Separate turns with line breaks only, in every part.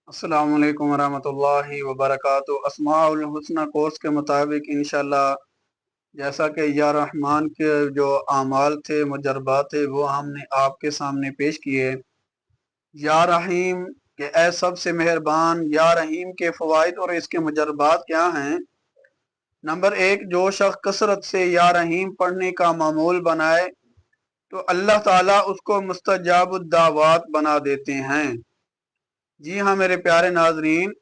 अस्सलाम वालेकुम वरहमतुल्लाहि वबरकातुहू। अस्माउल हुस्ना कोर्स के मुताबिक इंशाल्लाह जैसा कि या रहमान के जो आमाल थे, मुजरबात थे, वो हमने आपके सामने पेश किए। या रहीम के ए सबसे मेहरबान, या रहीम के फ़वाइद और इसके मुजरबात क्या हैं। नंबर एक, जो शख्स कसरत से या रहीम पढ़ने का मामूल बनाए तो अल्लाह ताला उसको मुस्तजाबुद दावात बना देते हैं। जी हाँ मेरे प्यारे नाजरीन,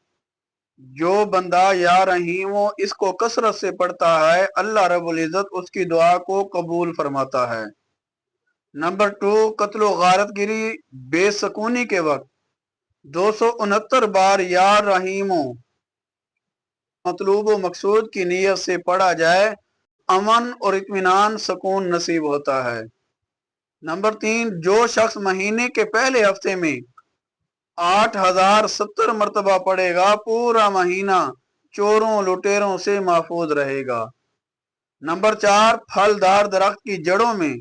जो बंदा या रहीम इसको कसरत से पढ़ता है, अल्लाह रब्बुल इज्जत उसकी दुआ को कबूल फरमाता है। नंबर टू, कत्ल गारतगिरी बेसकूनी के वक्त 269 बार या रहीमो मतलूब व मकसूद की नीयत से पढ़ा जाए, अमन और इत्मीनान सुकून नसीब होता है। नंबर तीन, जो शख्स महीने के पहले हफ्ते में 8070 मरतबा पड़ेगा, पूरा महीना चोरों लुटेरों से महफूज रहेगा। नंबर चार, फलदार दरख्त की जड़ों में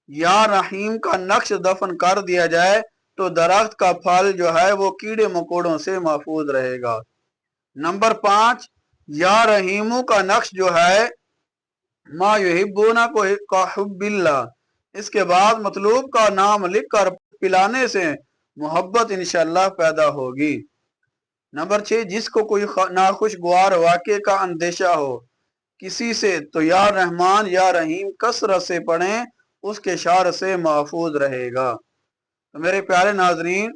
या रहीम का नक्श दफन कर दिया जाए तो दरख्त का फल जो है वो कीड़े मकोड़ों से महफूज रहेगा। नंबर पांच, या रहीमों का नक्श जो है मा युहिब्बूना को का हुब्बिल्ला, इसके बाद मतलूब का नाम लिख कर पिलाने से मोहब्बत इंशाअल्लाह पैदा होगी। नंबर छह, जिसको कोई नाखुशगवार वाक़े का अंदेशा हो किसी से, तो या रहमान या रहीम कसरत से पढ़ें, उसके शार से महफूज रहेगा। तो मेरे प्यारे नाजरीन,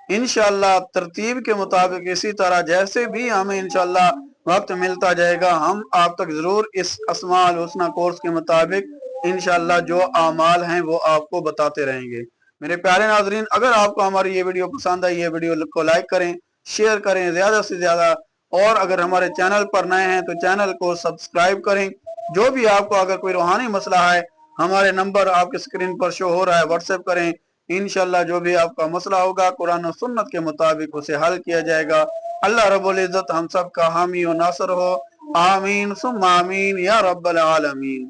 इंशाअल्लाह तरतीब के मुताबिक इसी तरह जैसे भी हमें इंशाअल्लाह वक्त मिलता जाएगा, हम आप तक जरूर इस अस्माउल हुस्ना कोर्स के मुताबिक इंशाअल्लाह जो आमाल हैं वो आपको बताते रहेंगे। मेरे प्यारे नाजरीन, अगर आपको हमारी ये वीडियो पसंद आई, ये वीडियो को लाइक करें, शेयर करें ज्यादा से ज्यादा, और अगर हमारे चैनल पर नए हैं तो चैनल को सब्सक्राइब करें। जो भी आपको अगर कोई रूहानी मसला है, हमारे नंबर आपके स्क्रीन पर शो हो रहा है, व्हाट्सएप करें। इंशाल्लाह जो भी आपका मसला होगा कुरान और सुन्नत के मुताबिक उसे हल किया जाएगा। अल्लाह रब्बुल इज्जत हम सब का हामी और नासर हो। आमीन सुम्मा आमीन या रब्बल आलमीन।